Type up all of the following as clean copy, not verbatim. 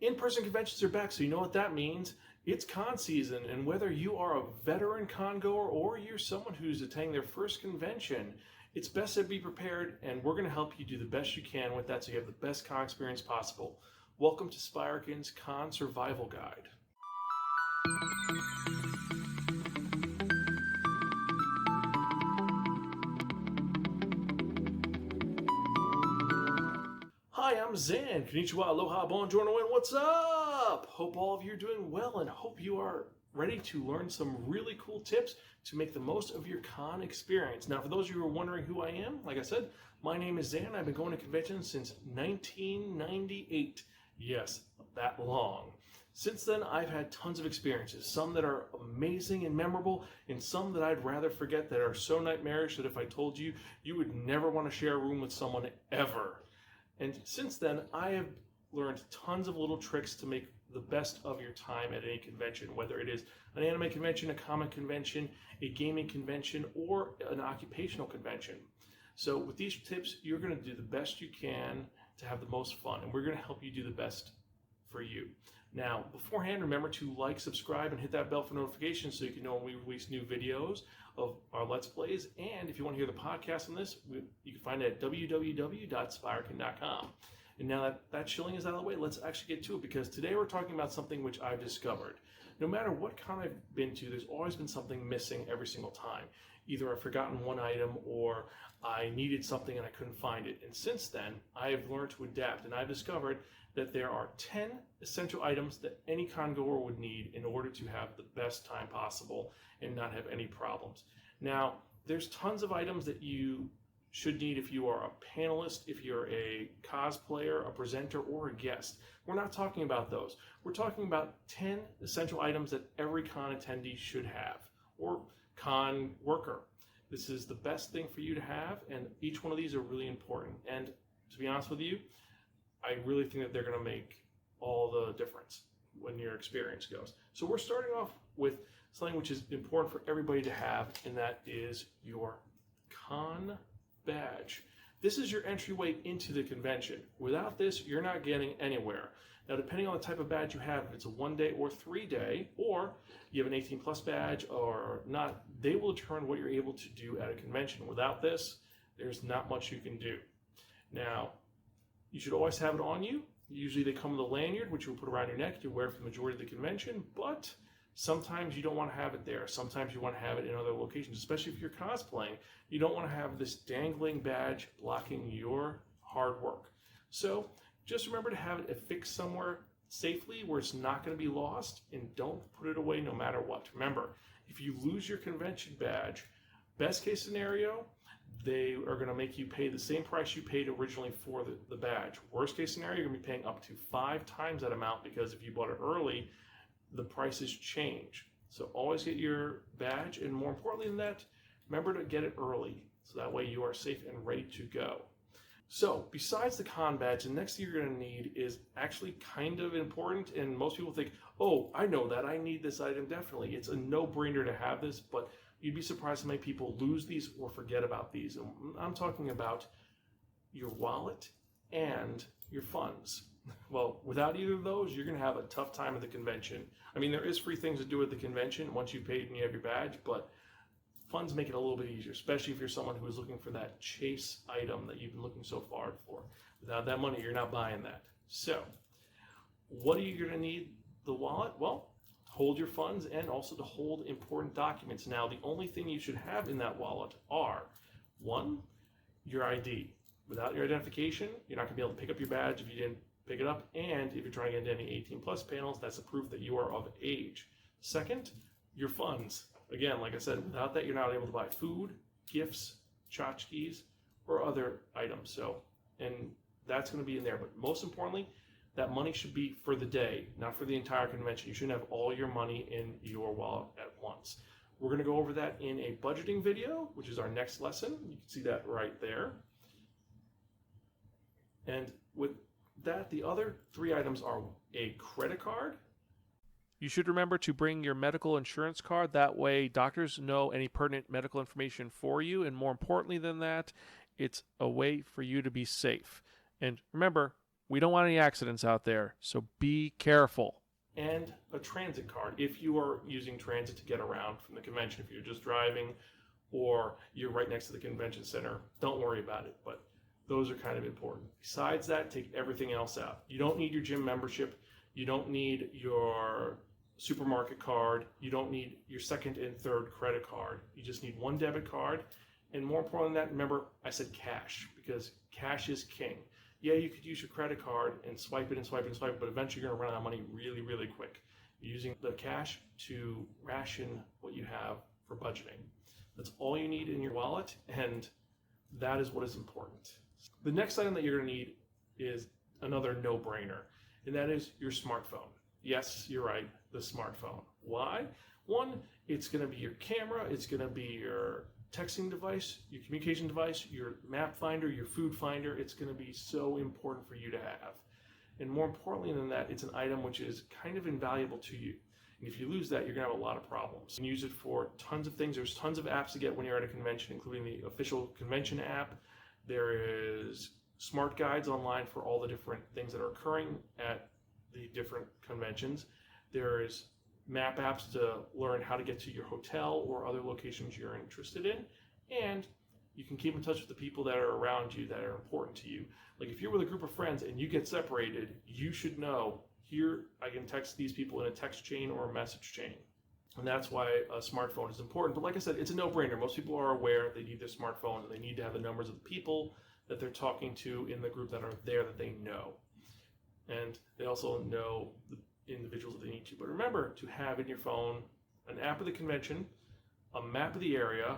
In-person conventions are back, so you know what that means. It's con season, and whether you are a veteran con goer or you're someone who's attending their first convention, it's best to be prepared, and we're going to help you do the best you can with that so you have the best con experience possible. Welcome to Spiraken's Con Survival Guide. Hi, I'm Zan. Konnichiwa, aloha, buongiorno, and what's up? Hope all of you are doing well and hope you are ready to learn some really cool tips to make the most of your con experience. Now, for those of you who are wondering who I am, like I said, my name is Zan. I've been going to conventions since 1998. Yes, that long. Since then, I've had tons of experiences, some that are amazing and memorable, and some that I'd rather forget that are so nightmarish that if I told you, you would never want to share a room with someone ever. And since then, I have learned tons of little tricks to make the best of your time at any convention, whether it is an anime convention, a comic convention, a gaming convention, or an occupational convention. So with these tips, you're going to do the best you can to have the most fun, and we're going to help you do the best for you. Now, beforehand, remember to like, subscribe, and hit that bell for notifications so you can know when we release new videos of our Let's Plays. And if you want to hear the podcast on this, you can find it at www.spiraken.com. And now that shilling is out of the way, let's actually get to it, because today we're talking about something which I've discovered. No matter what con I've been to, there's always been something missing every single time. Either I've forgotten one item or I needed something and I couldn't find it. And since then, I have learned to adapt, and I've discovered that there are 10 essential items that any con goer would need in order to have the best time possible and not have any problems. Now, there's tons of items that you should need if you are a panelist, if you're a cosplayer, a presenter, or a guest. We're not talking about those. We're talking about 10 essential items that every con attendee should have, or con worker. This is the best thing for you to have, and each one of these are really important. And to be honest with you, I really think that they're going to make all the difference when your experience goes. So we're starting off with something which is important for everybody to have, and that is your con badge. This is your entryway into the convention. Without this, you're not getting anywhere. Now, depending on the type of badge you have, if it's a 1-day or 3-day, or you have an 18+ badge or not, they will determine what you're able to do at a convention. Without this, there's not much you can do. Now, you should always have it on you. Usually they come with a lanyard, which you'll put around your neck. You'll wear it for the majority of the convention, but sometimes you don't want to have it there. Sometimes you want to have it in other locations, especially if you're cosplaying. You don't want to have this dangling badge blocking your hard work. So just remember to have it affixed somewhere safely where it's not going to be lost, and don't put it away no matter what. Remember, if you lose your convention badge, best case scenario, they are going to make you pay the same price you paid originally for the badge. Worst case scenario, you're going to be paying up to 5 times that amount, because if you bought it early, the prices change. So always get your badge, and more importantly than that, remember to get it early, so that way you are safe and ready to go. So besides the con badge, the next thing you're going to need is actually kind of important, and most people think, oh, I know that, I need this item definitely. It's a no-brainer to have this, but you'd be surprised how many people lose these or forget about these. And I'm talking about your wallet and your funds. Well, without either of those, you're going to have a tough time at the convention. I mean, there is free things to do at the convention once you've paid and you have your badge, but funds make it a little bit easier, especially if you're someone who is looking for that chase item that you've been looking so hard for. Without that money, you're not buying that. So, what are you going to need the wallet? Well, hold your funds and also to hold important documents. Now, the only thing you should have in that wallet are, 1, your ID. Without your identification, you're not going to be able to pick up your badge if you didn't pick it up, and if you're trying to get into any 18+ panels, that's a proof that you are of age. 2nd, your funds. Again, like I said, without that, you're not able to buy food, gifts, tchotchkes, or other items. So, and that's going to be in there. But most importantly, that money should be for the day, not for the entire convention. You shouldn't have all your money in your wallet at once. We're going to go over that in a budgeting video, which is our next lesson. You can see that right there. And with that, the other 3 items are a credit card. You should remember to bring your medical insurance card. That way doctors know any pertinent medical information for you. And more importantly than that, it's a way for you to be safe. And remember, We don't want any accidents out there, so be careful. And a transit card if you are using transit to get around from the convention. If you're just driving or you're right next to the convention center, don't worry about it, but those are kind of important. Besides that, take everything else out. You don't need your gym membership. You don't need your supermarket card. You don't need your second and third credit card. You just need one debit card. And more important than that, remember, I said cash, because cash is king. Yeah, you could use your credit card and swipe it and swipe it and swipe it, but eventually you're going to run out of money really, really quick. You're using the cash to ration what you have for budgeting. That's all you need in your wallet, and that is what is important. The next item that you're going to need is another no-brainer, and that is your smartphone. Yes, you're right, the smartphone. Why? One, it's going to be your camera, it's going to be your texting device, your communication device, your map finder, your food finder. It's going to be so important for you to have. And more importantly than that, it's an item which is kind of invaluable to you. And if you lose that, you're going to have a lot of problems. You can use it for tons of things. There's tons of apps to get when you're at a convention, including the official convention app. There is smart guides online for all the different things that are occurring at the different conventions. There is map apps to learn how to get to your hotel or other locations you're interested in, and you can keep in touch with the people that are around you that are important to you. Like if you're with a group of friends and you get separated, you should know, here I can text these people in a text chain or a message chain. And that's why a smartphone is important. But like I said, it's a no-brainer. Most people are aware they need their smartphone and they need to have the numbers of the people that they're talking to in the group that are there that they know. And they also know the individuals that they need to. But remember to have in your phone an app of the convention, a map of the area,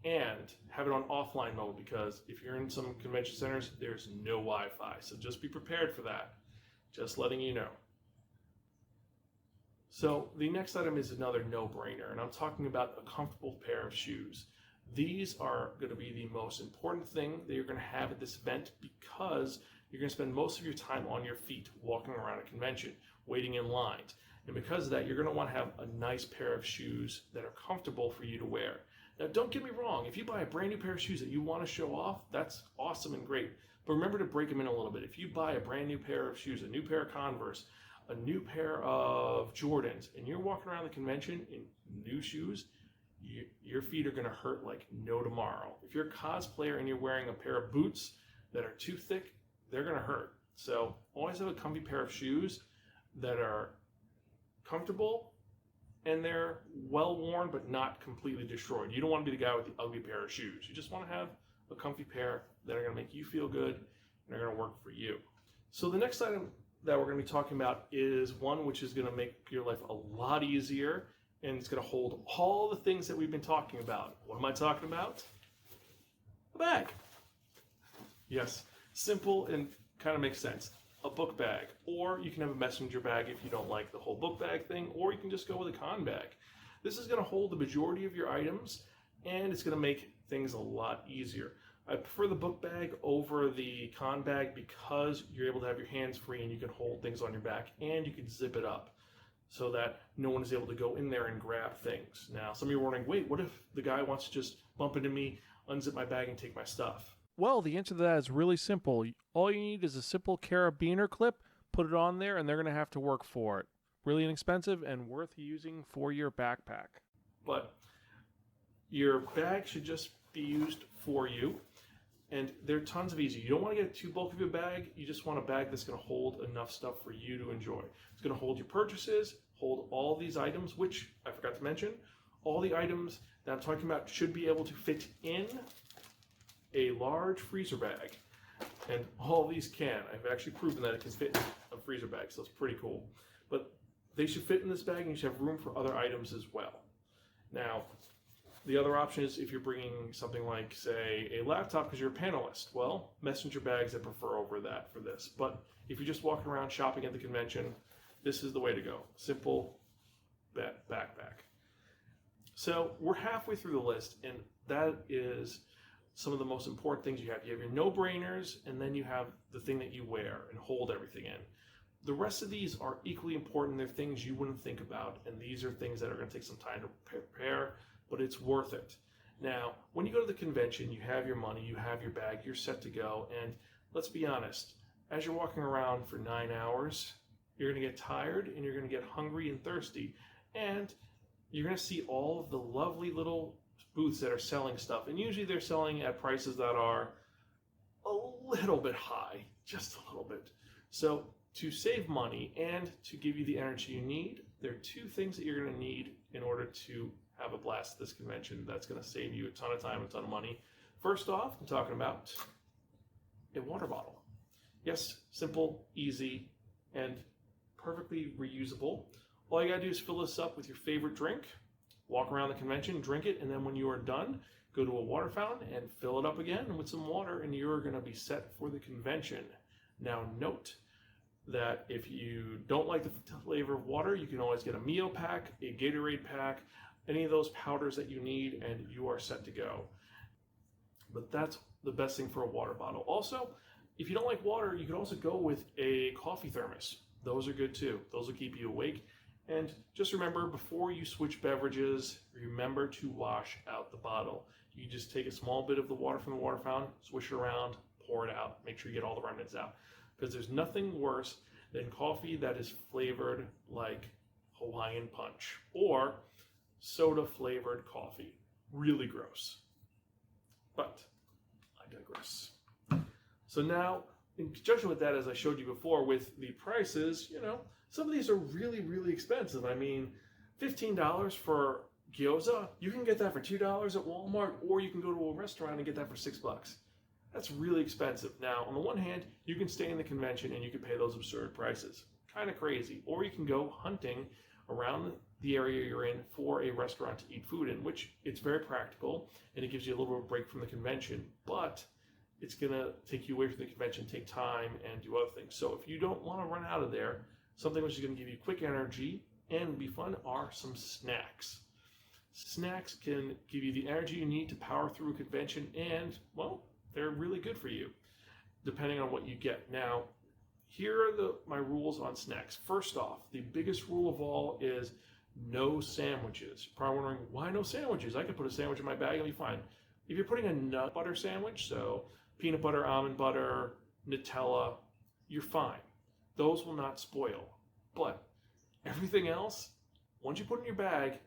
and have it on offline mode, because if you're in some convention centers, there's no Wi-Fi. So just be prepared for that. Just letting you know. So the next item is another no-brainer, and I'm talking about a comfortable pair of shoes. These are going to be the most important thing that you're going to have at this event, because you're going to spend most of your time on your feet walking around a convention, waiting in lines. And because of that, you're going to want to have a nice pair of shoes that are comfortable for you to wear. Now, don't get me wrong. If you buy a brand new pair of shoes that you want to show off, that's awesome and great. But remember to break them in a little bit. If you buy a brand new pair of shoes, a new pair of Converse, a new pair of Jordans, and you're walking around the convention in new shoes, your feet are going to hurt like no tomorrow. If you're a cosplayer and you're wearing a pair of boots that are too thick, they're going to hurt. So always have a comfy pair of shoes that are comfortable and they're well worn but not completely destroyed. You don't want to be the guy with the ugly pair of shoes. You just want to have a comfy pair that are going to make you feel good and are going to work for you. So the next item that we're going to be talking about is one which is going to make your life a lot easier, and it's going to hold all the things that we've been talking about. What am I talking about? A bag. Yes, simple and kind of makes sense. A book bag, or you can have a messenger bag if you don't like the whole book bag thing, or you can just go with a con bag. This is going to hold the majority of your items, and it's going to make things a lot easier. I prefer the book bag over the con bag because you're able to have your hands free and you can hold things on your back, and you can zip it up so that no one is able to go in there and grab things. Now, some of you are wondering, wait, what if the guy wants to just bump into me, unzip my bag, and take my stuff? Well, the answer to that is really simple. All you need is a simple carabiner clip, put it on there, and they're going to have to work for it. Really inexpensive and worth using for your backpack. But your bag should just be used for you, and there are tons of easy. You don't want to get too bulky of a bag. You just want a bag that's going to hold enough stuff for you to enjoy. It's going to hold your purchases, hold all these items, which I forgot to mention. All the items that I'm talking about should be able to fit in a large freezer bag, and all these can. I've actually proven that it can fit in a freezer bag, so it's pretty cool. But they should fit in this bag, and you should have room for other items as well. Now, the other option is if you're bringing something like, say, a laptop because you're a panelist. Well, messenger bags I prefer over that for this. But if you're just walking around shopping at the convention, this is the way to go. Simple backpack. So we're halfway through the list, and that is some of the most important things you have. You have your no-brainers, and then you have the thing that you wear and hold everything in. The rest of these are equally important. They're things you wouldn't think about, and these are things that are going to take some time to prepare, but it's worth it. Now, when you go to the convention, you have your money, you have your bag, you're set to go, and let's be honest, as you're walking around for 9 hours, you're going to get tired and you're going to get hungry and thirsty. And you're going to see all of the lovely little booths that are selling stuff. And usually they're selling at prices that are a little bit high, just a little bit. So to save money and to give you the energy you need, there are two things that you're going to need in order to have a blast at this convention that's going to save you a ton of time, a ton of money. First off, I'm talking about a water bottle. Yes, simple, easy, and perfectly reusable. All you gotta do is fill this up with your favorite drink, walk around the convention, drink it, and then when you are done, go to a water fountain and fill it up again with some water, and you're gonna be set for the convention. Now note that if you don't like the flavor of water, you can always get a Mio pack, a Gatorade pack, any of those powders that you need, and you are set to go. But that's the best thing for a water bottle. Also, if you don't like water, you can also go with a coffee thermos. Those are good too. Those will keep you awake. And just remember, before you switch beverages, remember to wash out the bottle. You just take a small bit of the water from the water fountain, swish it around, pour it out. Make sure you get all the remnants out. Because there's nothing worse than coffee that is flavored like Hawaiian Punch or soda flavored coffee. Really gross. But I digress. So now, in conjunction with that, as I showed you before, with the prices, some of these are really, really expensive. I mean, $15 for gyoza, you can get that for $2 at Walmart, or you can go to a restaurant and get that for $6. That's really expensive. Now, on the one hand, you can stay in the convention and you can pay those absurd prices. Kind of crazy. Or you can go hunting around the area you're in for a restaurant to eat food in, which it's very practical and it gives you a little bit of a break from the convention, but it's going to take you away from the convention, take time, and do other things. So if you don't want to run out of there, something which is going to give you quick energy and be fun are some snacks. Snacks can give you the energy you need to power through a convention, and, well, they're really good for you, depending on what you get. Now, here are my rules on snacks. First off, the biggest rule of all is no sandwiches. You're probably wondering, why no sandwiches? I could put a sandwich in my bag and be fine. If you're putting a nut butter sandwich, so peanut butter, almond butter, Nutella, you're fine. Those will not spoil. But everything else, once you put it in your bag,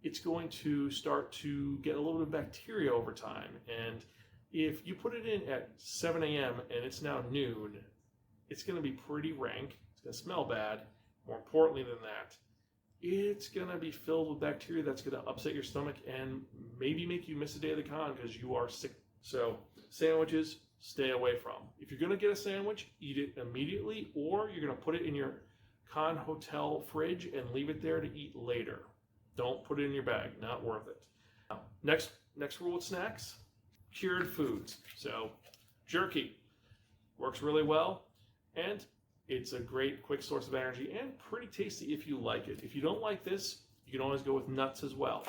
it's going to start to get a little bit of bacteria over time. And if you put it in at 7 a.m. and it's now noon, it's going to be pretty rank. It's going to smell bad. More importantly than that, it's going to be filled with bacteria that's going to upset your stomach and maybe make you miss a day of the con because you are sick. So sandwiches, stay away from. If you're going to get a sandwich, eat it immediately, or you're going to put it in your con hotel fridge and leave it there to eat later. Don't put it in your bag. Not worth it. Now, next rule with snacks, cured foods. So jerky works really well, and it's a great quick source of energy and pretty tasty if you like it. If you don't like this, you can always go with nuts as well.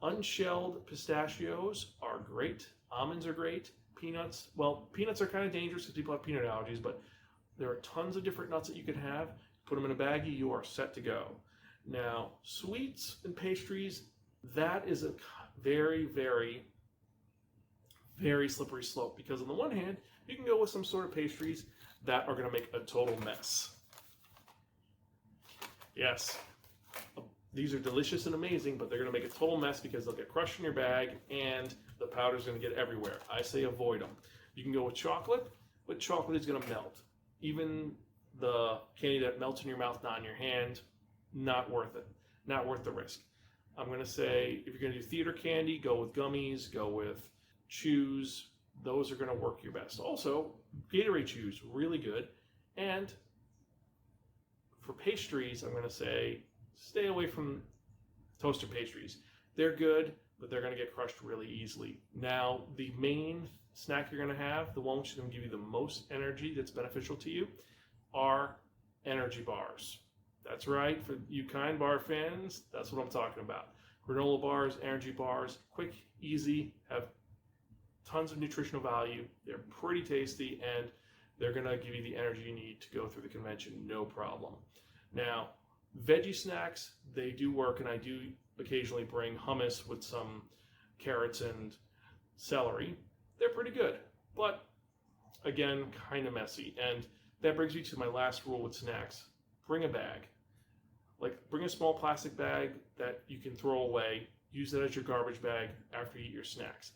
Unshelled pistachios are great. Almonds are great. Peanuts, well, peanuts are kind of dangerous because people have peanut allergies, but there are tons of different nuts that you can have. Put them in a baggie, you are set to go. Now, sweets and pastries, that is a very, very, very slippery slope because on the one hand, you can go with some sort of pastries that are going to make a total mess. Yes, these are delicious and amazing, but they're going to make a total mess because they'll get crushed in your bag and the powder's going to get everywhere. I say avoid them. You can go with chocolate, but chocolate is going to melt. Even the candy that melts in your mouth, not in your hand, not worth it. Not worth the risk. I'm going to say if you're going to do theater candy, go with gummies, go with chews. Those are going to work your best. Also, Gatorade chews, really good. And for pastries, I'm going to say stay away from toaster pastries. They're good, but they're going to get crushed really easily. Now, the main snack you're going to have, the one which is going to give you the most energy that's beneficial to you, are energy bars. That's right, for you Kind Bar fans, that's what I'm talking about. Granola bars, energy bars, quick, easy, have tons of nutritional value. They're pretty tasty, and they're going to give you the energy you need to go through the convention, no problem. Now, veggie snacks, they do work, and I do occasionally bring hummus with some carrots and celery. They're pretty good, but again, kind of messy. And that brings me to my last rule with snacks. Bring a bag. Like, bring a small plastic bag that you can throw away. Use that as your garbage bag after you eat your snacks.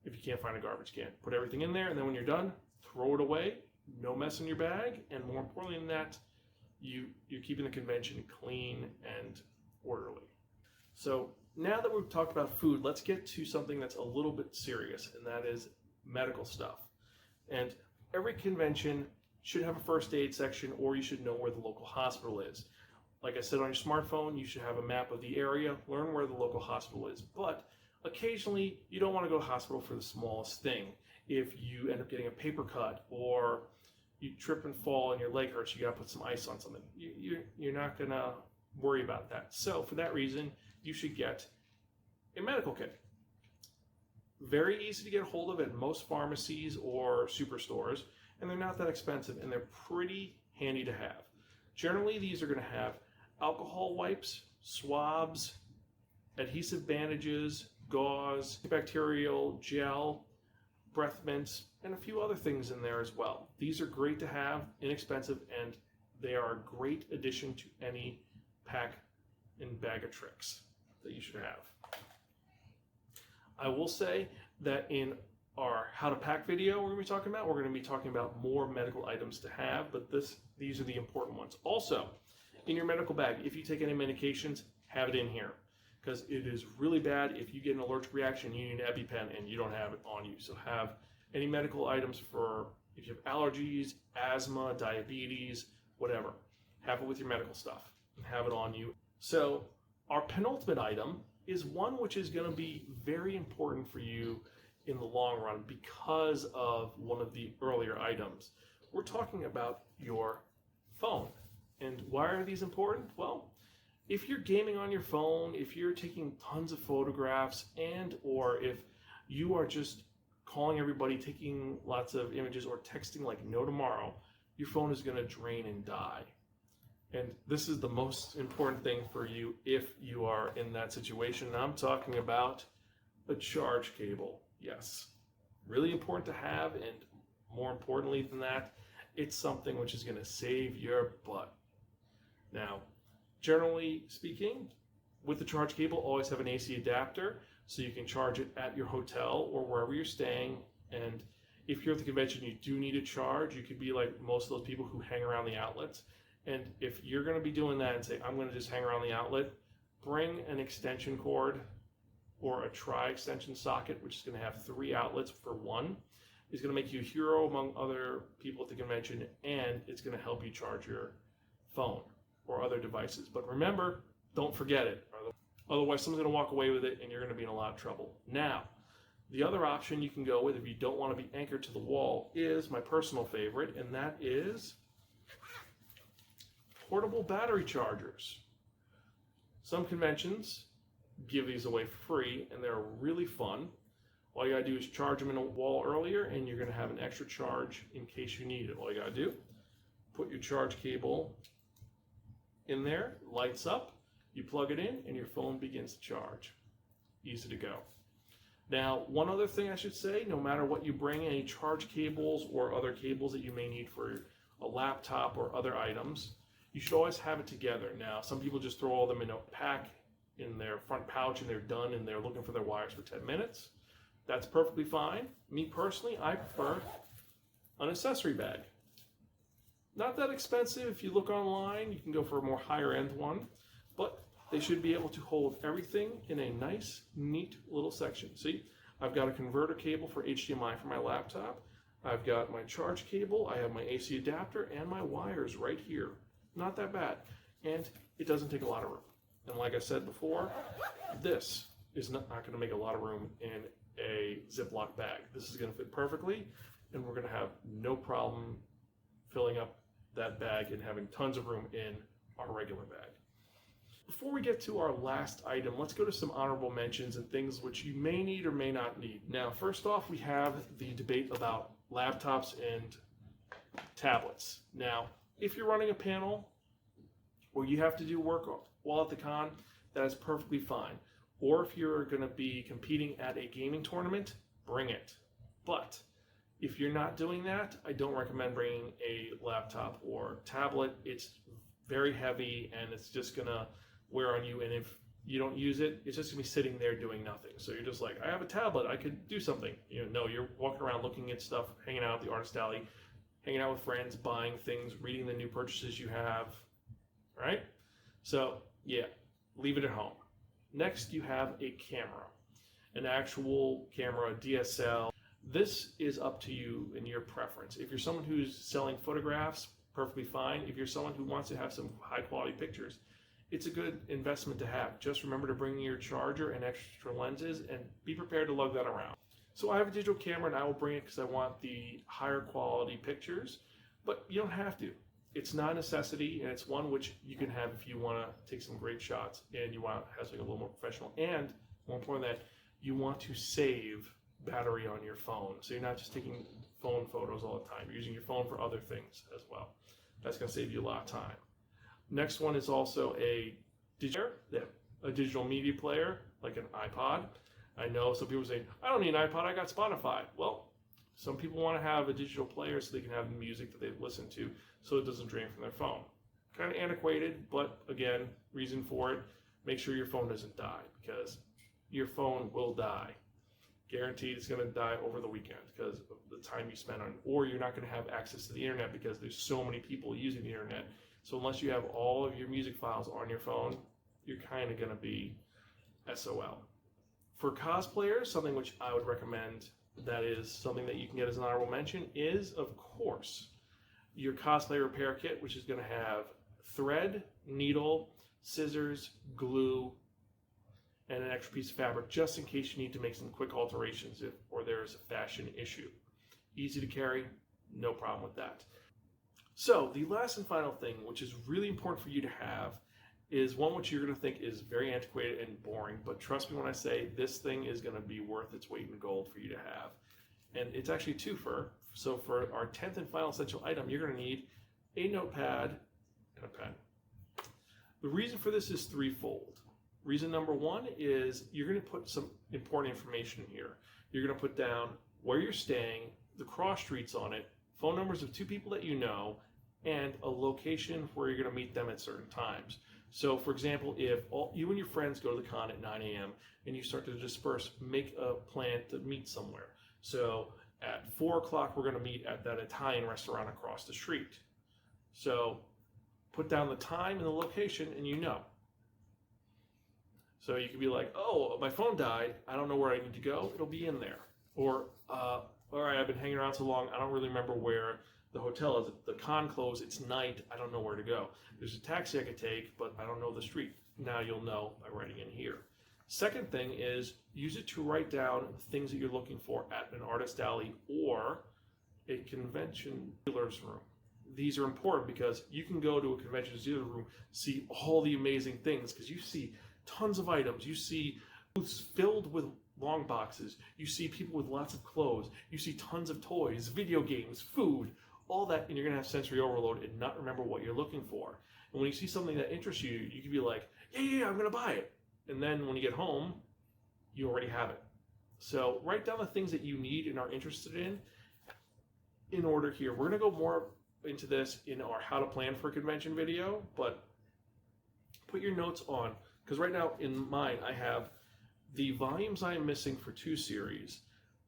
If you can't find a garbage can, put everything in there, and then when you're done, throw it away. No mess in your bag, and more importantly than that, you're keeping the convention clean and orderly. So now that we've talked about food, let's get to something that's a little bit serious, and that is medical stuff. And every convention should have a first aid section, or you should know where the local hospital is. Like I said, on your smartphone, you should have a map of the area, learn where the local hospital is. But occasionally, you don't want to go to the hospital for the smallest thing. If you end up getting a paper cut, or you trip and fall and your leg hurts, you got to put some ice on something. You're not going to worry about that. So for that reason, you should get a medical kit. Very easy to get a hold of at most pharmacies or superstores, and they're not that expensive, and they're pretty handy to have. Generally, these are going to have alcohol wipes, swabs, adhesive bandages, gauze, antibacterial gel, breath mints, and a few other things in there as well. These are great to have, inexpensive, and they are a great addition to any pack and bag of tricks that you should have. I will say that in our how to pack video we're going to be talking about more medical items to have, but these are the important ones. Also, in your medical bag, if you take any medications, have it in here, because it is really bad if you get an allergic reaction, you need an EpiPen, and you don't have it on you. So have any medical items for if you have allergies, asthma, diabetes, whatever. Have it with your medical stuff and have it on you. So our penultimate item is one which is going to be very important for you in the long run because of one of the earlier items. We're talking about your phone. And why are these important? Well, if you're gaming on your phone, if you're taking tons of photographs, and or if you are just calling everybody, taking lots of images, or texting like no tomorrow, your phone is going to drain and die. And this is the most important thing for you if you are in that situation. And I'm talking about a charge cable. Yes, really important to have, and more importantly than that, it's something which is going to save your butt. Now, generally speaking, with the charge cable, always have an AC adapter so you can charge it at your hotel or wherever you're staying. And if you're at the convention, you do need a charge. You could be like most of those people who hang around the outlets. And if you're going to be doing that and say, I'm going to just hang around the outlet, bring an extension cord or a tri-extension socket, which is going to have 3 outlets for one. It's going to make you a hero among other people at the convention, and it's going to help you charge your phone or other devices. But remember, don't forget it. Otherwise, someone's going to walk away with it, and you're going to be in a lot of trouble. Now, the other option you can go with if you don't want to be anchored to the wall is my personal favorite, and that is portable battery chargers. Some conventions give these away for free, and they're really fun. All you gotta do is charge them in a wall earlier, and you're gonna have an extra charge in case you need it. All you gotta do, put your charge cable in there, lights up, you plug it in, and your phone begins to charge. Easy to go. Now, one other thing I should say, no matter what you bring, any charge cables or other cables that you may need for a laptop or other items, you should always have it together. Now, some people just throw all them in a pack in their front pouch and they're done and they're looking for their wires for 10 minutes. That's perfectly fine. Me personally, I prefer an accessory bag. Not that expensive. If you look online, you can go for a more higher end one, but they should be able to hold everything in a nice, neat little section. See, I've got a converter cable for HDMI for my laptop. I've got my charge cable, I have my AC adapter, and my wires right here. Not that bad. And it doesn't take a lot of room. And like I said before, this is not going to make a lot of room in a Ziploc bag. This is going to fit perfectly, and we're going to have no problem filling up that bag and having tons of room in our regular bag. Before we get to our last item, let's go to some honorable mentions and things which you may need or may not need. Now, first off, we have the debate about laptops and tablets. Now, if you're running a panel or you have to do work while at the con, that is perfectly fine. Or if you're going to be competing at a gaming tournament, bring it. But If you're not doing that, I don't recommend bringing a laptop or tablet. It's very heavy and it's just gonna wear on you, and if you don't use it, it's just gonna be sitting there doing nothing. So you're just like, I have a tablet, I could do something. No, you're walking around looking at stuff, hanging out at the artist alley, hanging out with friends, buying things, reading the new purchases you have, right? So yeah, leave it at home. Next, you have a camera, an actual camera, a DSL. This is up to you and your preference. If you're someone who's selling photographs, perfectly fine. If you're someone who wants to have some high quality pictures, it's a good investment to have. Just remember to bring your charger and extra lenses and be prepared to lug that around. So I have a digital camera and I will bring it because I want the higher quality pictures, but you don't have to. It's not a necessity, and it's one which you can have if you want to take some great shots and you want to have something a little more professional. And more important than that, you want to save battery on your phone. So you're not just taking phone photos all the time. You're using your phone for other things as well. That's going to save you a lot of time. Next one is also a digital media player, like an iPod. I know some people say, I don't need an iPod, I got Spotify. Well, some people want to have a digital player so they can have music that they listen to so it doesn't drain from their phone. Kind of antiquated, but again, reason for it, make sure your phone doesn't die, because your phone will die. Guaranteed it's going to die over the weekend because of the time you spend on it, or you're not going to have access to the internet because there's so many people using the internet. So unless you have all of your music files on your phone, you're kind of going to be SOL. For cosplayers, something which I would recommend, that is something that you can get as an honorable mention, is, of course, your cosplay repair kit, which is going to have thread, needle, scissors, glue, and an extra piece of fabric, just in case you need to make some quick alterations or there's a fashion issue. Easy to carry, no problem with that. So the last and final thing, which is really important for you to have, is one which you're going to think is very antiquated and boring, but trust me when I say this thing is going to be worth its weight in gold for you to have. And it's actually a twofer. So for our 10th and final essential item, you're going to need a notepad and a pen. The reason for this is threefold. Reason number one is you're going to put some important information in here. You're going to put down where you're staying, the cross streets on it, phone numbers of 2 people that you know, and a location where you're going to meet them at certain times. So for example, if you and your friends go to the con at 9 a.m. and you start to disperse, make a plan to meet somewhere. So at 4 o'clock, we're going to meet at that Italian restaurant across the street. So put down the time and the location and you know. So you could be like, oh, my phone died, I don't know where I need to go, it'll be in there. Or, all right, I've been hanging around so long, I don't really remember where the hotel is. The con closed, it's night, I don't know where to go. There's a taxi I could take, but I don't know the street. Now you'll know by writing in here. Second thing is, use it to write down things that you're looking for at an artist alley or a convention dealer's room. These are important because you can go to a convention dealer's room, see all the amazing things, because you see tons of items. You see booths filled with long boxes. You see people with lots of clothes. You see tons of toys, video games, food, all that, and you're going to have sensory overload and not remember what you're looking for. And when you see something that interests you, you can be like, yeah, I'm going to buy it. And then when you get home, you already have it. So write down the things that you need and are interested in order here. We're going to go more into this in our how to plan for a convention video, but put your notes on, because right now in mine I have the volumes I'm missing for 2 series,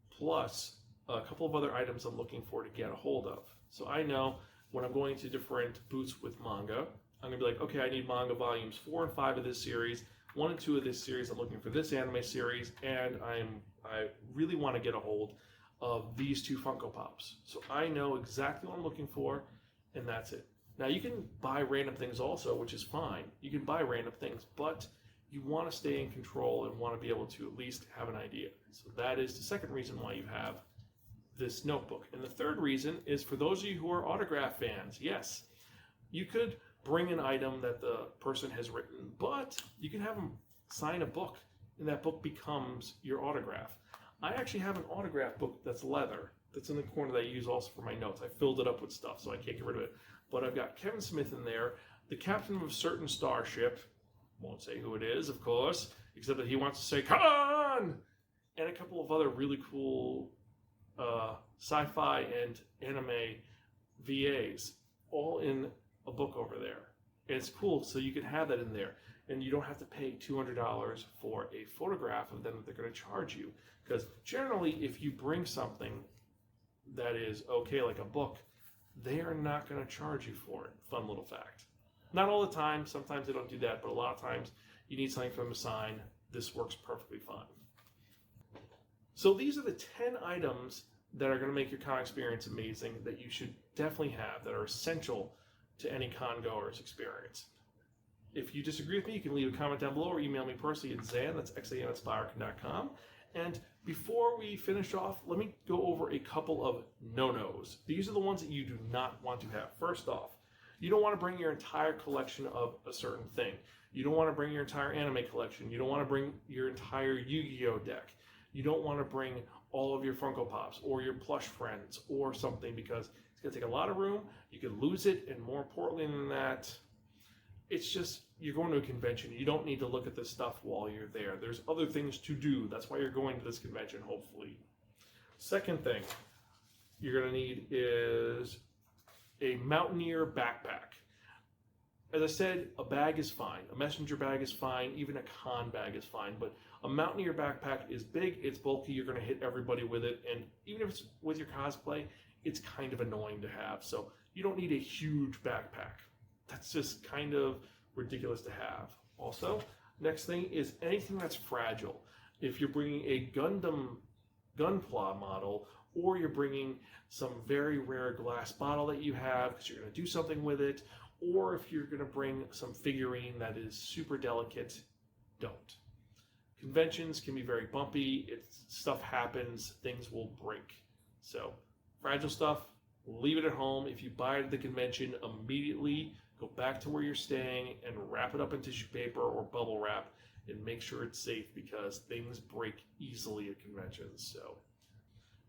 plus a couple of other items I'm looking for to get a hold of. So I know when I'm going to different booths with manga, I'm going to be like, okay, I need manga volumes 4 and 5 of this series, 1 and 2 of this series, I'm looking for this anime series, and I really want to get a hold of these 2 Funko Pops. So I know exactly what I'm looking for, and that's it. Now you can buy random things also, which is fine. You can buy random things, but you want to stay in control and want to be able to at least have an idea. So that is the second reason why you have this notebook. And the third reason is for those of you who are autograph fans. Yes, you could bring an item that the person has written, but you can have them sign a book, and that book becomes your autograph. I actually have an autograph book that's leather, that's in the corner that I use also for my notes. I filled it up with stuff, so I can't get rid of it. But I've got Kevin Smith in there, the captain of a certain starship, won't say who it is, of course, except that he wants to say, come on! And a couple of other really cool sci-fi and anime VAs all in a book over there. And it's cool, so you can have that in there. And you don't have to pay $200 for a photograph of them that they're going to charge you. Because generally, if you bring something that is okay, like a book, they are not going to charge you for it. Fun little fact. Not all the time. Sometimes they don't do that. But a lot of times, you need something from a sign. This works perfectly fine. So these are the 10 items that are going to make your con experience amazing that you should definitely have, that are essential to any con goer's experience. If you disagree with me, you can leave a comment down below or email me personally at Zan, that's xan@Spiraken.com. And before we finish off, let me go over a couple of no-nos. These are the ones that you do not want to have. First off, you don't want to bring your entire collection of a certain thing. You don't want to bring your entire anime collection. You don't want to bring your entire Yu-Gi-Oh deck. You don't want to bring all of your Funko Pops or your plush friends or something, because it's going to take a lot of room. You could lose it, and more importantly than that, it's just, you're going to a convention. You don't need to look at this stuff while you're there. There's other things to do. That's why you're going to this convention, hopefully. Second thing you're going to need is a Mountaineer backpack. As I said, a bag is fine. A messenger bag is fine. Even a con bag is fine. But a Mountaineer backpack is big, it's bulky, you're going to hit everybody with it. And even if it's with your cosplay, it's kind of annoying to have. So you don't need a huge backpack. That's just kind of ridiculous to have. Also, next thing is anything that's fragile. If you're bringing a Gunpla model, or you're bringing some very rare glass bottle that you have because you're going to do something with it, or if you're going to bring some figurine that is super delicate, don't. Conventions can be very bumpy. Stuff happens. Things will break. So, fragile stuff, leave it at home. If you buy it at the convention, immediately go back to where you're staying and wrap it up in tissue paper or bubble wrap and make sure it's safe, because things break easily at conventions. So,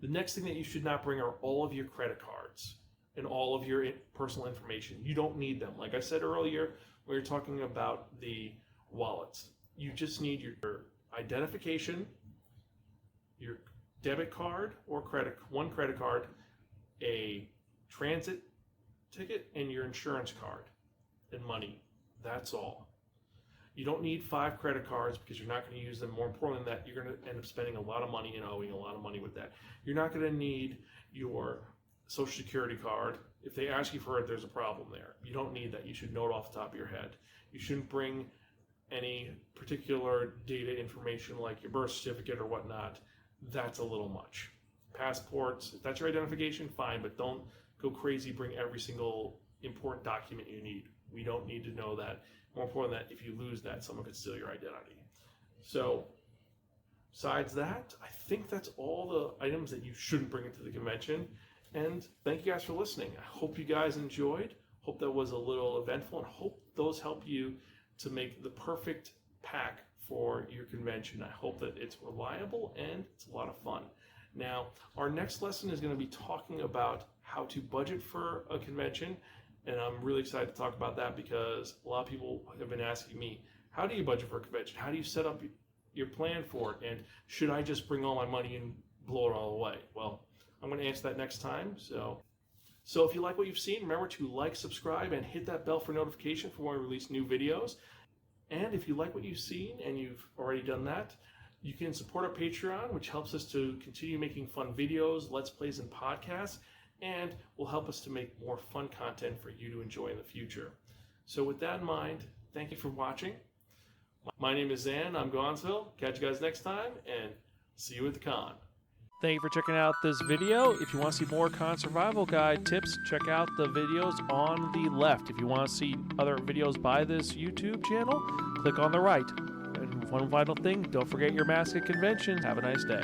the next thing that you should not bring are all of your credit cards and all of your personal information. You don't need them. Like I said earlier, we were talking about the wallets. You just need your identification, your debit card or one credit card, a transit ticket, and your insurance card and money. That's all. You don't need 5 credit cards because you're not going to use them. More important than that, you're going to end up spending a lot of money and owing a lot of money with that. You're not going to need your Social Security card. If they ask you for it, there's a problem there. You don't need that. You should know it off the top of your head. You shouldn't bring any particular data information like your birth certificate or whatnot. That's a little much. Passports, if that's your identification, fine, but don't go crazy, bring every single important document you need. We don't need to know that. More important than that, if you lose that, someone could steal your identity. So, besides that, I think that's all the items that you shouldn't bring into the convention. And thank you guys for listening. I hope you guys enjoyed. Hope that was a little eventful, and hope those help you to make the perfect pack for your convention. I hope that it's reliable and it's a lot of fun. Now, our next lesson is going to be talking about how to budget for a convention, and I'm really excited to talk about that because a lot of people have been asking me, how do you budget for a convention? How do you set up your plan for it? And should I just bring all my money and blow it all away? Well, I'm going to answer that next time. So if you like what you've seen, remember to like, subscribe, and hit that bell for notification for when we release new videos. And if you like what you've seen and you've already done that, you can support our Patreon, which helps us to continue making fun videos, Let's Plays, and podcasts, and will help us to make more fun content for you to enjoy in the future. So with that in mind, thank you for watching. My name is Zan. I'm Gonzville. Catch you guys next time, and see you at the con. Thank you for checking out this video. If you want to see more con survival guide tips, check out the videos on the left. If you want to see other videos by this YouTube channel, click on the right. And one final thing, don't forget your mask at convention. Have a nice day.